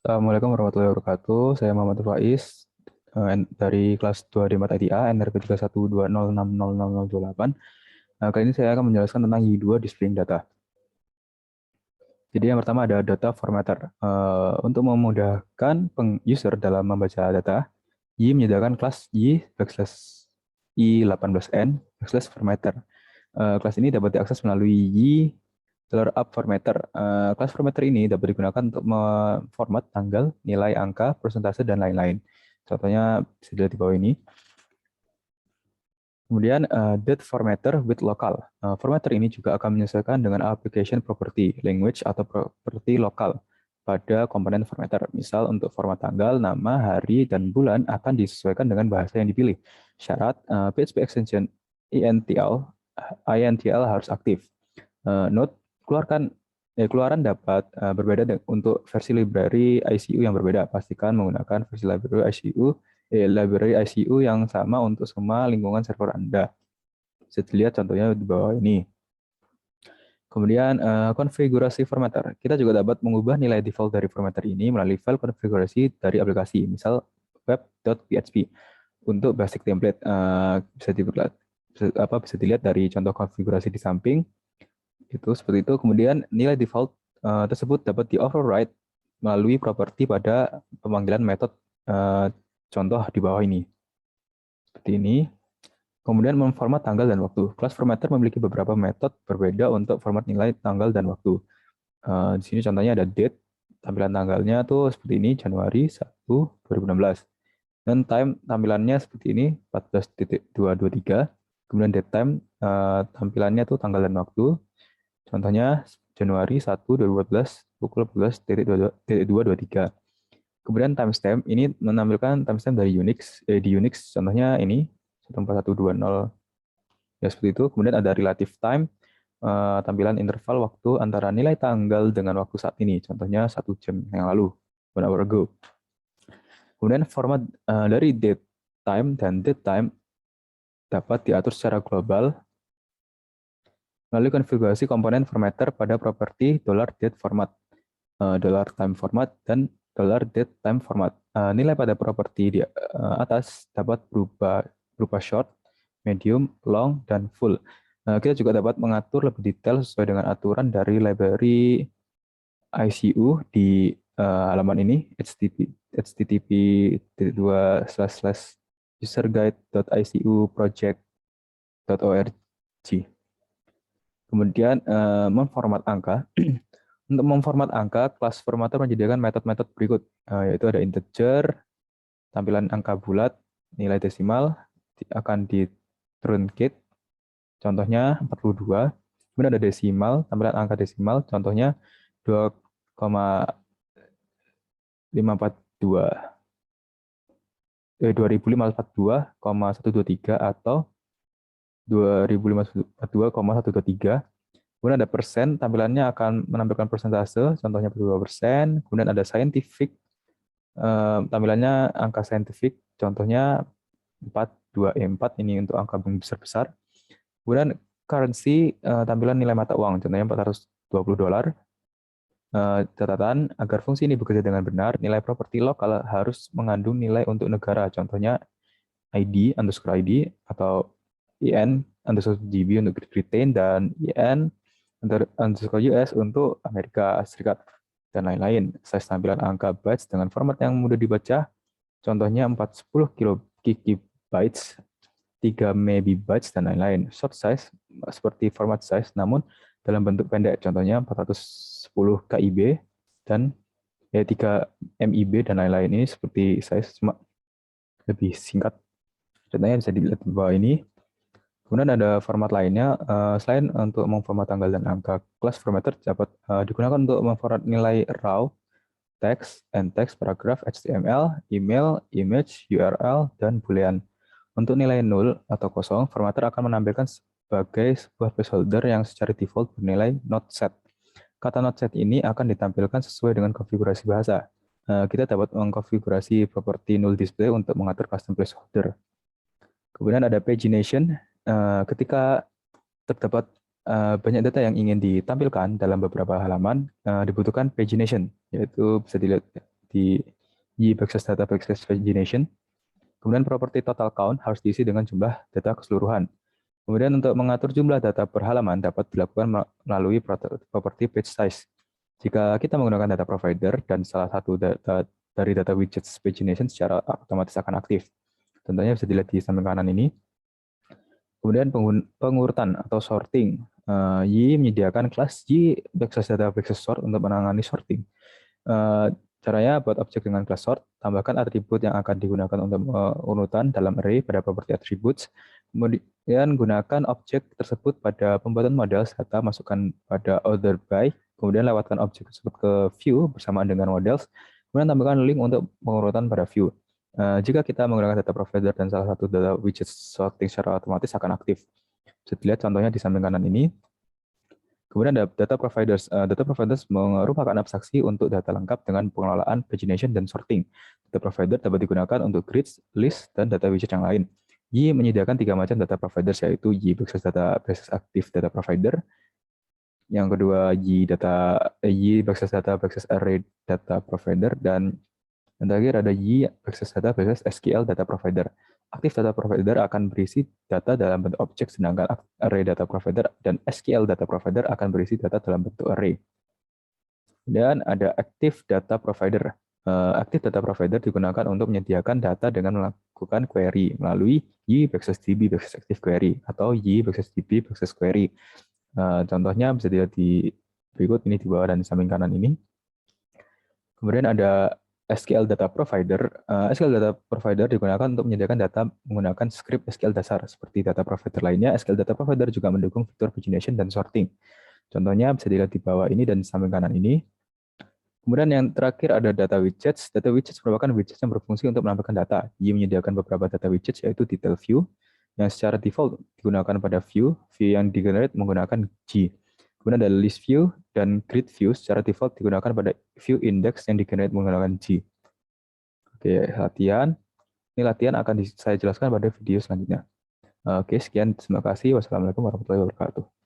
Assalamualaikum warahmatullahi wabarakatuh. Saya Muhammad Faiz dari kelas 2 di Mata ITA NRP 31206000028. Kali ini saya akan menjelaskan tentang Y2 Displaying Data. Jadi yang pertama ada data formatter. Untuk memudahkan user dalam membaca data, Y menyediakan kelas Y_i18n formatter. Kelas ini dapat diakses melalui Y_up formatter. Kelas formatter ini dapat digunakan untuk memformat tanggal, nilai angka, persentase, dan lain-lain. Contohnya bisa dilihat di bawah ini. Kemudian date formatter with local. Formatter ini juga akan menyesuaikan dengan application property, language, atau property lokal pada komponen formatter. Misal untuk format tanggal, nama, hari, dan bulan akan disesuaikan dengan bahasa yang dipilih. Syarat PHP extension INTL harus aktif. Note, keluaran dapat berbeda untuk versi library ICU yang berbeda. Pastikan menggunakan versi library ICU yang sama untuk semua lingkungan server Anda. Bisa dilihat contohnya di bawah ini. Kemudian konfigurasi formatter. Kita juga dapat mengubah nilai default dari formatter ini melalui file konfigurasi dari aplikasi, misal web.php. Untuk basic template bisa dilihat dari contoh konfigurasi di samping. Itu seperti itu. Kemudian nilai default tersebut dapat di-override melalui properti pada pemanggilan metode contoh di bawah ini. Seperti ini. Kemudian memformat tanggal dan waktu. Kelas formatter memiliki beberapa metode berbeda untuk format nilai tanggal dan waktu. Di sini contohnya ada date, tampilan tanggalnya tuh seperti ini, Januari 1, 2016. Dan time tampilannya seperti ini, 14.223. Kemudian date time tampilannya tuh tanggal dan waktu. Contohnya Januari 1, 2014, pukul 14.223. Kemudian timestamp ini menampilkan timestamp dari Unix. Di Unix contohnya ini 14120. Ya seperti itu. Kemudian ada relative time, tampilan interval waktu antara nilai tanggal dengan waktu saat ini. Contohnya 1 jam yang lalu, 1 hour ago. Kemudian format dari date time dan date time dapat diatur secara global melalui konfigurasi komponen formatter pada properti $date format, $time format, dan $date time format. Nilai pada properti di atas dapat berupa short, medium, long, dan full. Kita juga dapat mengatur lebih detail sesuai dengan aturan dari library ICU di halaman ini, http://userguide.icu.project.org. Kemudian memformat angka. Untuk memformat angka, kelas formatter menyediakan metode-metode berikut, yaitu ada integer, tampilan angka bulat, nilai desimal, akan di truncate, contohnya 42. Kemudian ada desimal, tampilan angka desimal, contohnya 2,542. 2542,123 atau 2542,123. Kemudian ada persen, tampilannya akan menampilkan persentase, contohnya 42%. Kemudian ada scientific, tampilannya angka scientific, contohnya 4, ini untuk angka besar-besar. Kemudian currency, tampilan nilai mata uang, contohnya $420. Catatan, agar fungsi ini bekerja dengan benar, nilai properti lokal harus mengandung nilai untuk negara, contohnya ID underscore ID atau IN underscore GB untuk Great Britain dan IN underscore US untuk Amerika Serikat dan lain-lain. Size tampilan angka bytes dengan format yang mudah dibaca, contohnya 410 gigabytes, 3 megabytes dan lain-lain. Short size seperti format size namun dalam bentuk pendek, contohnya 410 KIB dan 3 MIB dan lain-lain. Ini seperti size cuma lebih singkat. Contohnya bisa dilihat di bawah ini. Kemudian ada format lainnya, selain untuk memformat tanggal dan angka, kelas formatter dapat digunakan untuk memformat nilai raw, text, and text, paragraf, HTML, email, image, URL, dan boolean. Untuk nilai 0 atau kosong, formatter akan menampilkan sebagai sebuah placeholder yang secara default bernilai not set. Kata not set ini akan ditampilkan sesuai dengan konfigurasi bahasa. Kita dapat mengkonfigurasi properti null display untuk mengatur custom placeholder. Kemudian ada pagination. Ketika terdapat banyak data yang ingin ditampilkan dalam beberapa halaman, dibutuhkan pagination, yaitu bisa dilihat di Y backslash data backslash pagination. Kemudian properti total count harus diisi dengan jumlah data keseluruhan. Kemudian untuk mengatur jumlah data per halaman dapat dilakukan melalui properti page size. Jika kita menggunakan data provider dan salah satu data dari data widgets pagination secara otomatis akan aktif. Contohnya bisa dilihat di samping kanan ini. Kemudian pengurutan atau sorting. Y menyediakan kelas Y backslash data backslash sort untuk menangani sorting. Caranya buat objek dengan kelas sort, tambahkan atribut yang akan digunakan untuk urutan dalam array pada property attributes. Kemudian gunakan objek tersebut pada pembuatan model data, masukkan pada order by, kemudian lewatkan objek tersebut ke view bersamaan dengan models, kemudian tambahkan link untuk pengurutan pada view. Jika kita menggunakan data provider dan salah satu data widget sorting secara otomatis akan aktif. Bisa dilihat contohnya di samping kanan ini. Kemudian ada data providers. Data providers merupakan abstraksi untuk data lengkap dengan pengelolaan pagination dan sorting. Data provider dapat digunakan untuk grids, list, dan data widget yang lain. Y menyediakan 3 macam data providers, yaitu Y backslash data backslash active data provider. Yang kedua Y backslash data backslash array data provider, dan yang terakhir ada Y backslash data backslash SQL data provider. Aktif data provider akan berisi data dalam bentuk objek, sedangkan array data provider dan SQL data provider akan berisi data dalam bentuk array. Dan ada active data provider. Active data provider digunakan untuk menyediakan data dengan melakukan query melalui Y backslash DB backslash active query atau Y backslash DB backslash query. Contohnya bisa dilihat di berikut ini di bawah dan di samping kanan ini. Kemudian ada SQL Data Provider. SQL Data Provider digunakan untuk menyediakan data menggunakan script SQL dasar. Seperti data provider lainnya, SQL Data Provider juga mendukung fitur pagination dan sorting. Contohnya bisa dilihat di bawah ini dan di samping kanan ini. Kemudian yang terakhir ada data widgets. Data widgets merupakan widgets yang berfungsi untuk menampilkan data. Y menyediakan beberapa data widgets, yaitu detail view, yang secara default digunakan pada view yang di-generate menggunakan G. Kemudian ada list view dan grid view secara default digunakan pada view index yang di-generate menggunakan G. Oke, latihan. Ini latihan akan saya jelaskan pada video selanjutnya. Oke, sekian. Terima kasih. Wassalamualaikum warahmatullahi wabarakatuh.